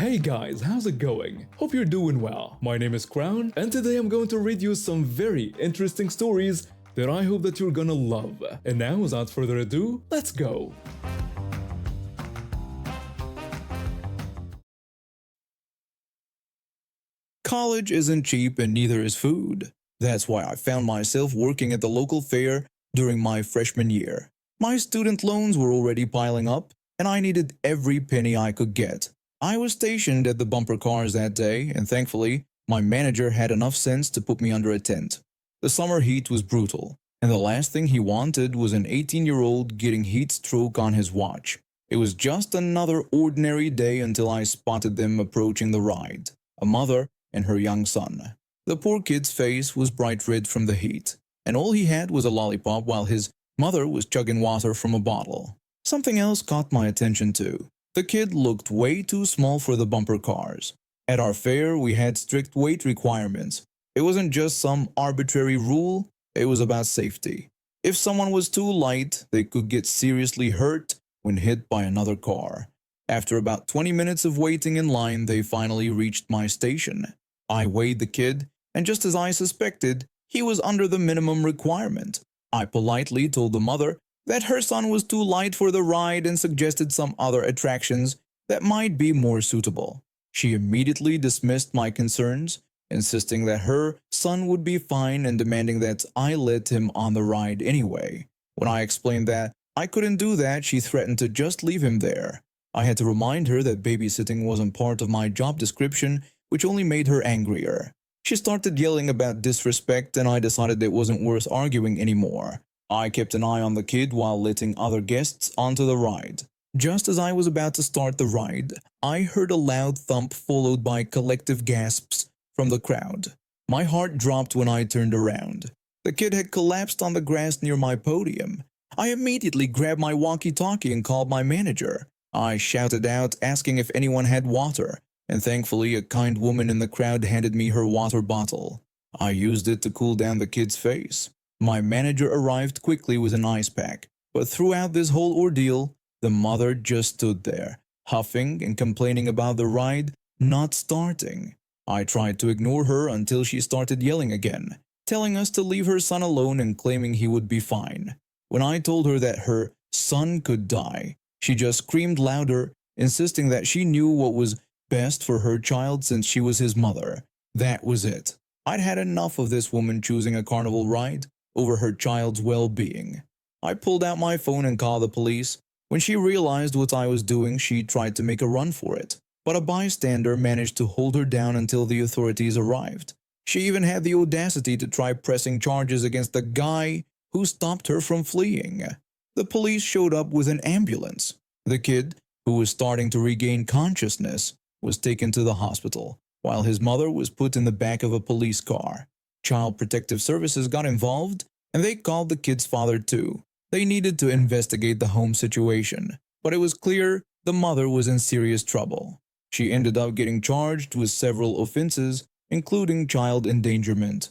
Hey guys, how's it going? Hope you're doing well. My name is Crown, and today I'm going to read you some very interesting stories that I hope that you're gonna love. And now, without further ado, let's go! College isn't cheap and neither is food. That's why I found myself working at the local fair during my freshman year. My student loans were already piling up, and I needed every penny I could get. I was stationed at the bumper cars that day, and thankfully, my manager had enough sense to put me under a tent. The summer heat was brutal, and the last thing he wanted was an 18-year-old getting heat stroke on his watch. It was just another ordinary day until I spotted them approaching the ride, a mother and her young son. The poor kid's face was bright red from the heat, and all he had was a lollipop while his mother was chugging water from a bottle. Something else caught my attention too. The kid looked way too small for the bumper cars. At our fair, we had strict weight requirements. It wasn't just some arbitrary rule, it was about safety. If someone was too light, they could get seriously hurt when hit by another car. After about 20 minutes of waiting in line, they finally reached my station. I weighed the kid, and just as I suspected, he was under the minimum requirement. I politely told the mother that her son was too light for the ride and suggested some other attractions that might be more suitable. She immediately dismissed my concerns, insisting that her son would be fine and demanding that I let him on the ride anyway. When I explained that I couldn't do that, she threatened to just leave him there. I had to remind her that babysitting wasn't part of my job description, which only made her angrier. She started yelling about disrespect, and I decided it wasn't worth arguing anymore. I kept an eye on the kid while letting other guests onto the ride. Just as I was about to start the ride, I heard a loud thump followed by collective gasps from the crowd. My heart dropped when I turned around. The kid had collapsed on the grass near my podium. I immediately grabbed my walkie-talkie and called my manager. I shouted out, asking if anyone had water, and thankfully a kind woman in the crowd handed me her water bottle. I used it to cool down the kid's face. My manager arrived quickly with an ice pack, but throughout this whole ordeal, the mother just stood there, huffing and complaining about the ride not starting. I tried to ignore her until she started yelling again, telling us to leave her son alone and claiming he would be fine. When I told her that her son could die, she just screamed louder, insisting that she knew what was best for her child since she was his mother. That was it. I'd had enough of this woman choosing a carnival ride over her child's well-being. I pulled out my phone and called the police. When she realized what I was doing, she tried to make a run for it, but a bystander managed to hold her down until the authorities arrived. She even had the audacity to try pressing charges against the guy who stopped her from fleeing. The police showed up with an ambulance. The kid, who was starting to regain consciousness, was taken to the hospital, while his mother was put in the back of a police car. Child Protective Services got involved, and they called the kid's father too. They needed to investigate the home situation, but it was clear the mother was in serious trouble. She ended up getting charged with several offenses, including child endangerment.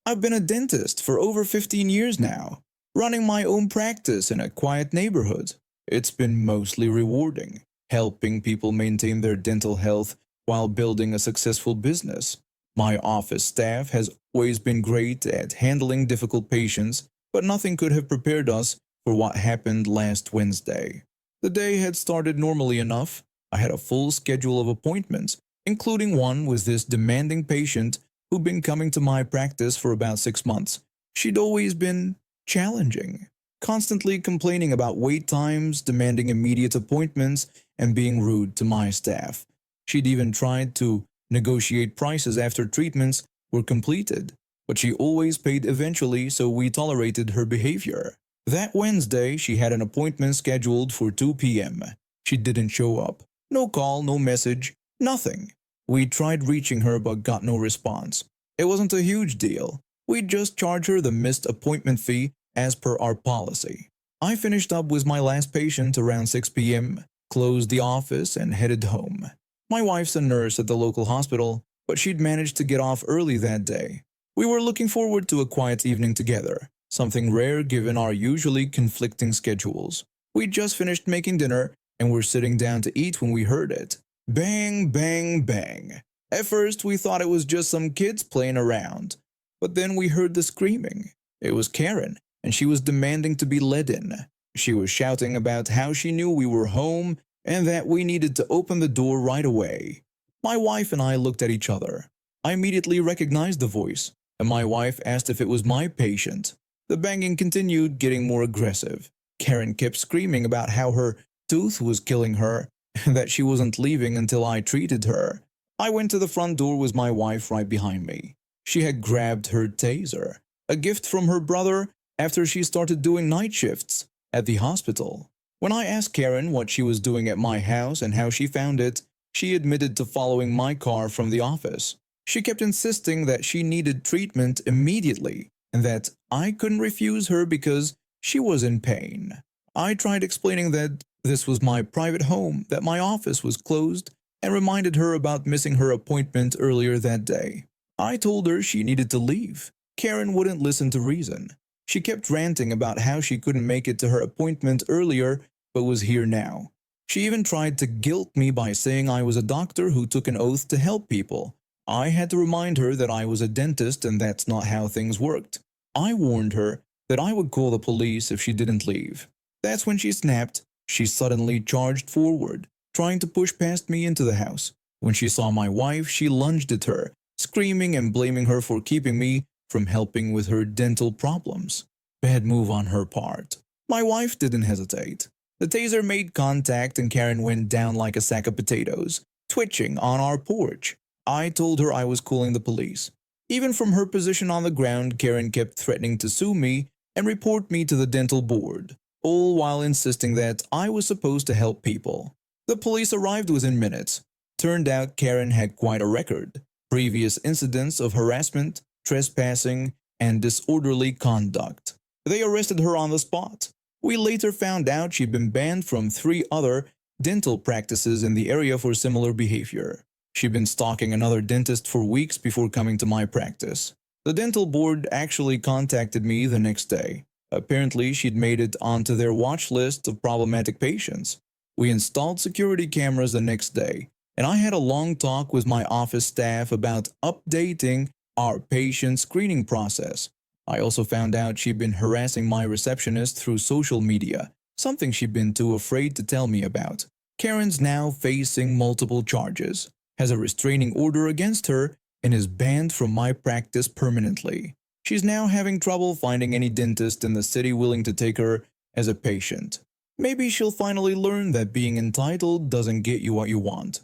I've been a dentist for over 15 years now, running my own practice in a quiet neighborhood. It's been mostly rewarding, helping people maintain their dental health while building a successful business. My office staff has always been great at handling difficult patients, but nothing could have prepared us for what happened last Wednesday. The day had started normally enough. I had a full schedule of appointments, including one with this demanding patient who'd been coming to my practice for about 6 months. She'd always been challenging, constantly complaining about wait times, demanding immediate appointments, and being rude to my staff. She'd even tried to negotiate prices after treatments were completed, but she always paid eventually, so we tolerated her behavior. That Wednesday, she had an appointment scheduled for 2 p.m. She didn't show up. No call, no message, nothing. We tried reaching her but got no response. It wasn't a huge deal. We'd just charge her the missed appointment fee as per our policy. I finished up with my last patient around 6 p.m., closed the office, and headed home. My wife's a nurse at the local hospital, but she'd managed to get off early that day. We were looking forward to a quiet evening together, something rare given our usually conflicting schedules. We'd just finished making dinner, and were sitting down to eat when we heard it. Bang, bang, bang. At first, we thought it was just some kids playing around, but then we heard the screaming. It was Karen, and she was demanding to be let in. She was shouting about how she knew we were home and that we needed to open the door right away. My wife and I looked at each other. I immediately recognized the voice, and my wife asked if it was my patient. The banging continued, getting more aggressive. Karen kept screaming about how her tooth was killing her and that she wasn't leaving until I treated her. I went to the front door with my wife right behind me. She had grabbed her taser, a gift from her brother after she started doing night shifts at the hospital. When I asked Karen what she was doing at my house and how she found it, she admitted to following my car from the office. She kept insisting that she needed treatment immediately and that I couldn't refuse her because she was in pain. I tried explaining that this was my private home, that my office was closed, and reminded her about missing her appointment earlier that day. I told her she needed to leave. Karen wouldn't listen to reason. She kept ranting about how she couldn't make it to her appointment earlier but was here now. She even tried to guilt me by saying I was a doctor who took an oath to help people. I had to remind her that I was a dentist and that's not how things worked. I warned her that I would call the police if she didn't leave. That's when she snapped. She suddenly charged forward, trying to push past me into the house. When she saw my wife, she lunged at her, screaming and blaming her for keeping me from helping with her dental problems. Bad move on her part. My wife didn't hesitate. The taser made contact and Karen went down like a sack of potatoes, twitching on our porch. I told her I was calling the police. Even from her position on the ground, Karen kept threatening to sue me and report me to the dental board, all while insisting that I was supposed to help people. The police arrived within minutes. Turned out Karen had quite a record. Previous incidents of harassment, trespassing, and disorderly conduct. They arrested her on the spot. We later found out she'd been banned from 3 other dental practices in the area for similar behavior. She'd been stalking another dentist for weeks before coming to my practice. The dental board actually contacted me the next day. Apparently, she'd made it onto their watch list of problematic patients. We installed security cameras the next day, and I had a long talk with my office staff about updating our patient screening process. I also found out she'd been harassing my receptionist through social media, something she'd been too afraid to tell me about. Karen's now facing multiple charges, has a restraining order against her, and is banned from my practice permanently. She's now having trouble finding any dentist in the city willing to take her as a patient. Maybe she'll finally learn that being entitled doesn't get you what you want.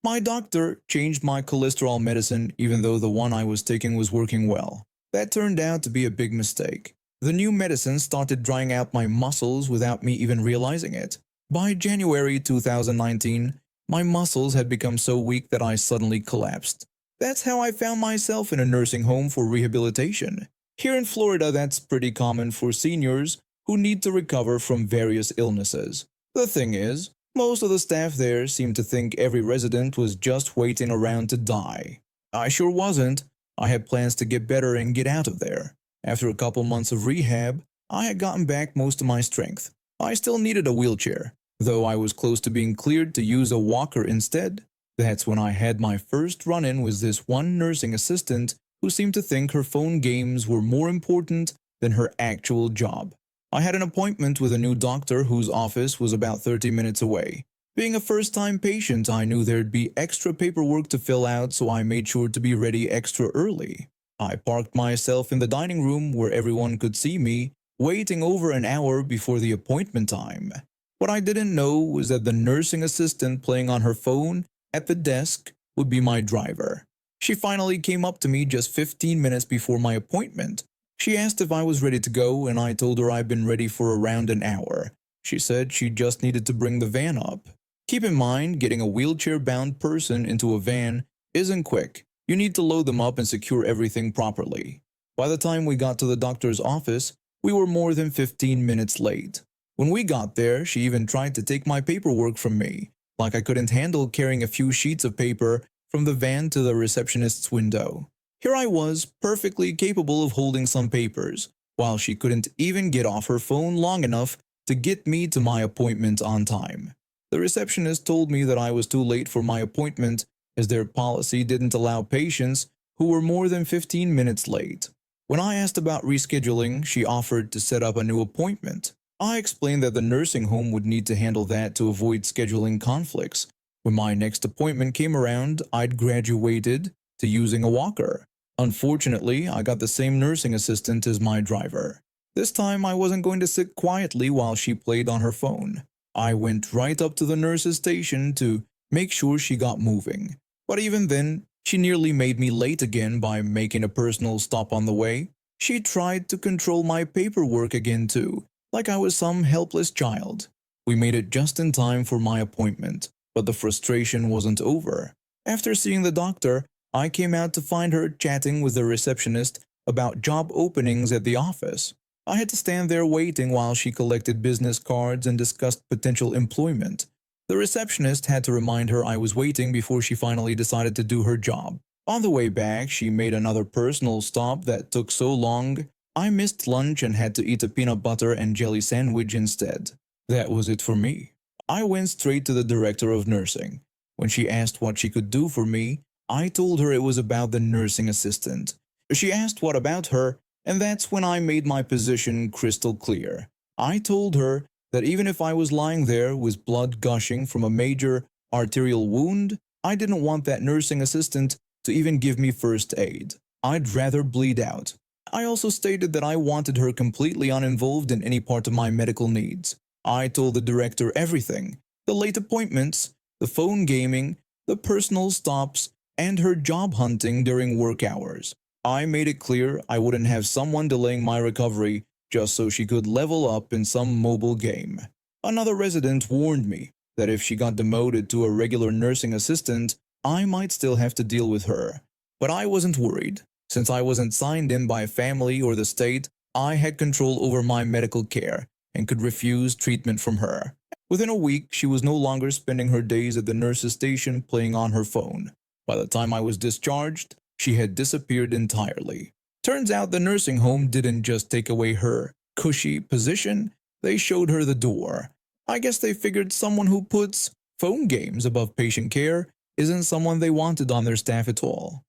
My doctor changed my cholesterol medicine even though the one I was taking was working well. That turned out to be a big mistake. The new medicine started drying out my muscles without me even realizing it. By January 2019, my muscles had become so weak that I suddenly collapsed. That's how I found myself in a nursing home for rehabilitation. Here in Florida, that's pretty common for seniors who need to recover from various illnesses. The thing is, most of the staff there seemed to think every resident was just waiting around to die. I sure wasn't. I had plans to get better and get out of there. After a couple months of rehab, I had gotten back most of my strength. I still needed a wheelchair, though I was close to being cleared to use a walker instead. That's when I had my first run-in with this one nursing assistant who seemed to think her phone games were more important than her actual job. I had an appointment with a new doctor whose office was about 30 minutes away. Being a first-time patient, I knew there'd be extra paperwork to fill out, so I made sure to be ready extra early. I parked myself in the dining room where everyone could see me, waiting over an hour before the appointment time. What I didn't know was that the nursing assistant playing on her phone at the desk would be my driver. She finally came up to me just 15 minutes before my appointment. She asked if I was ready to go, and I told her I'd been ready for around an hour. She said she just needed to bring the van up. Keep in mind, getting a wheelchair-bound person into a van isn't quick. You need to load them up and secure everything properly. By the time we got to the doctor's office, we were more than 15 minutes late. When we got there, she even tried to take my paperwork from me, like I couldn't handle carrying a few sheets of paper from the van to the receptionist's window. Here I was, perfectly capable of holding some papers, while she couldn't even get off her phone long enough to get me to my appointment on time. The receptionist told me that I was too late for my appointment as their policy didn't allow patients who were more than 15 minutes late. When I asked about rescheduling, she offered to set up a new appointment. I explained that the nursing home would need to handle that to avoid scheduling conflicts. When my next appointment came around, I'd graduated to using a walker. Unfortunately, I got the same nursing assistant as my driver. This time, I wasn't going to sit quietly while she played on her phone. I went right up to the nurse's station to make sure she got moving. But even then, she nearly made me late again by making a personal stop on the way. She tried to control my paperwork again too, like I was some helpless child. We made it just in time for my appointment, but the frustration wasn't over. After seeing the doctor, I came out to find her chatting with the receptionist about job openings at the office. I had to stand there waiting while she collected business cards and discussed potential employment. The receptionist had to remind her I was waiting before she finally decided to do her job. On the way back, she made another personal stop that took so long, I missed lunch and had to eat a peanut butter and jelly sandwich instead. That was it for me. I went straight to the director of nursing. When she asked what she could do for me, I told her it was about the nursing assistant. She asked what about her, and that's when I made my position crystal clear. I told her that even if I was lying there with blood gushing from a major arterial wound, I didn't want that nursing assistant to even give me first aid. I'd rather bleed out. I also stated that I wanted her completely uninvolved in any part of my medical needs. I told the director everything: the late appointments, the phone gaming, the personal stops, and her job hunting during work hours. I made it clear I wouldn't have someone delaying my recovery just so she could level up in some mobile game. Another resident warned me that if she got demoted to a regular nursing assistant, I might still have to deal with her. But I wasn't worried. Since I wasn't signed in by family or the state, I had control over my medical care and could refuse treatment from her. Within a week, she was no longer spending her days at the nurse's station playing on her phone. By the time I was discharged, she had disappeared entirely. Turns out the nursing home didn't just take away her cushy position, they showed her the door. I guess they figured someone who puts phone games above patient care isn't someone they wanted on their staff at all.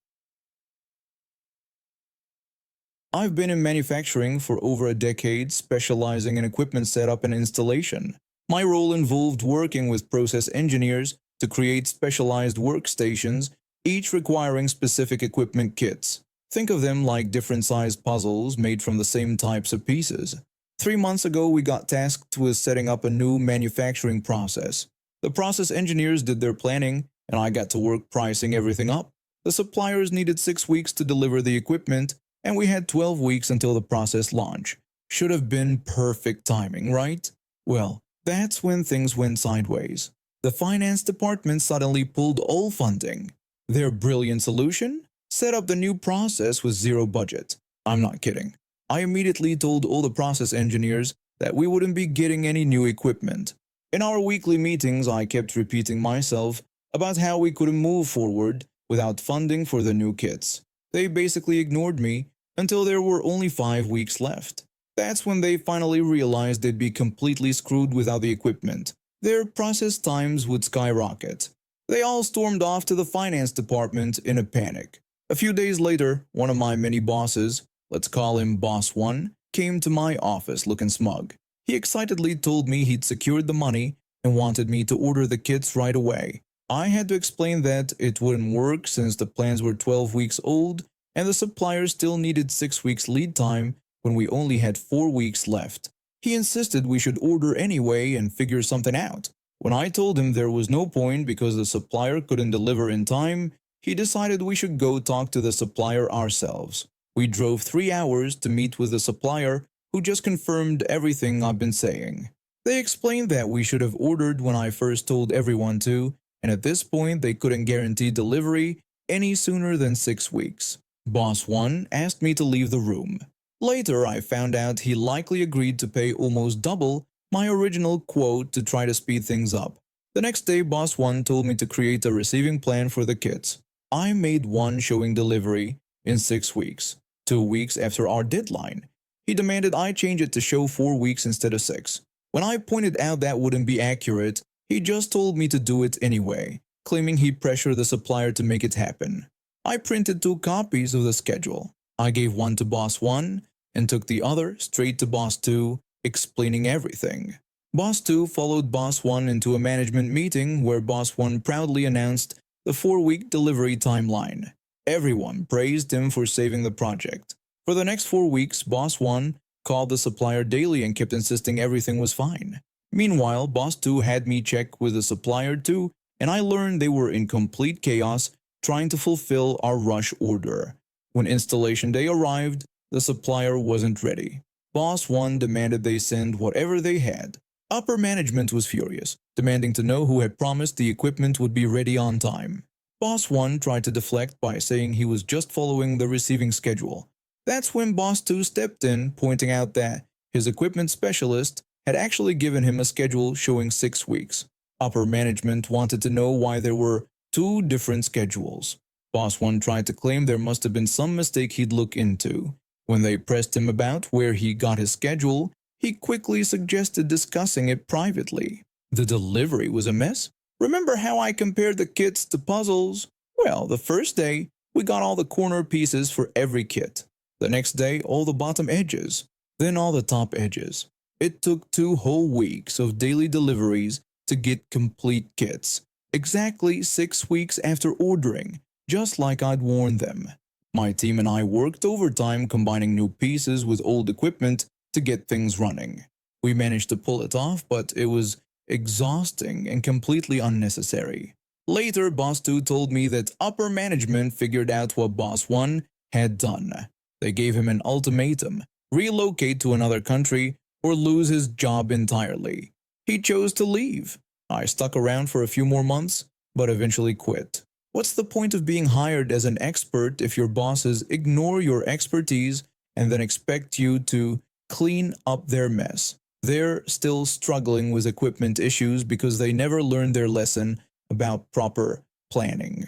I've been in manufacturing for over a decade, specializing in equipment setup and installation. My role involved working with process engineers to create specialized workstations, each requiring specific equipment kits. Think of them like different-sized puzzles made from the same types of pieces. 3 months ago, we got tasked with setting up a new manufacturing process. The process engineers did their planning, and I got to work pricing everything up. The suppliers needed 6 weeks to deliver the equipment, and we had 12 weeks until the process launch. Should have been perfect timing, right? Well, that's when things went sideways. The finance department suddenly pulled all funding. Their brilliant solution? Set up the new process with zero budget. I'm not kidding. I immediately told all the process engineers that we wouldn't be getting any new equipment. In our weekly meetings, I kept repeating myself about how we couldn't move forward without funding for the new kits. They basically ignored me until there were only 5 weeks left. That's when they finally realized they'd be completely screwed without the equipment. Their process times would skyrocket. They all stormed off to the finance department in a panic. A few days later, one of my many bosses, let's call him Boss 1, came to my office looking smug. He excitedly told me he'd secured the money and wanted me to order the kits right away. I had to explain that it wouldn't work since the plans were 12 weeks old and the suppliers still needed 6 weeks lead time when we only had 4 weeks left. He insisted we should order anyway and figure something out. When I told him there was no point because the supplier couldn't deliver in time, he decided we should go talk to the supplier ourselves. We drove 3 hours to meet with the supplier, who just confirmed everything I've been saying. They explained that we should have ordered when I first told everyone to, and at this point they couldn't guarantee delivery any sooner than 6 weeks. Boss 1 asked me to leave the room. Later, I found out he likely agreed to pay almost double my original quote to try to speed things up. The next day, Boss 1 told me to create a receiving plan for the kits. I made one showing delivery in 6 weeks, 2 weeks after our deadline. He demanded I change it to show 4 weeks instead of 6. When I pointed out that wouldn't be accurate, he just told me to do it anyway, claiming he'd pressure the supplier to make it happen. I printed 2 copies of the schedule. I gave one to Boss 1 and took the other straight to Boss 2, explaining everything. Boss 2 followed Boss 1 into a management meeting where Boss 1 proudly announced the 4-week delivery timeline. Everyone praised him for saving the project. For the next 4 weeks, Boss 1 called the supplier daily and kept insisting everything was fine. Meanwhile, Boss 2 had me check with the supplier too, and I learned they were in complete chaos trying to fulfill our rush order. When installation day arrived, the supplier wasn't ready. Boss 1 demanded they send whatever they had. Upper management was furious, demanding to know who had promised the equipment would be ready on time. Boss 1 tried to deflect by saying he was just following the receiving schedule. That's when Boss 2 stepped in, pointing out that his equipment specialist had actually given him a schedule showing 6 weeks. Upper management wanted to know why there were 2 different schedules. Boss 1 tried to claim there must have been some mistake he'd look into. When they pressed him about where he got his schedule, he quickly suggested discussing it privately. The delivery was a mess. Remember how I compared the kits to puzzles? Well, the first day, we got all the corner pieces for every kit. The next day, all the bottom edges. Then all the top edges. It took 2 whole weeks of daily deliveries to get complete kits. Exactly 6 weeks after ordering, just like I'd warned them. My team and I worked overtime combining new pieces with old equipment to get things running. We managed to pull it off, but it was exhausting and completely unnecessary. Later, Boss 2 told me that upper management figured out what Boss 1 had done. They gave him an ultimatum: relocate to another country or lose his job entirely. He chose to leave. I stuck around for a few more months, but eventually quit. What's the point of being hired as an expert if your bosses ignore your expertise and then expect you to clean up their mess? They're still struggling with equipment issues because they never learned their lesson about proper planning.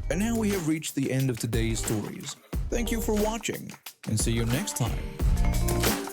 And now we have reached the end of today's stories. Thank you for watching, and see you next time.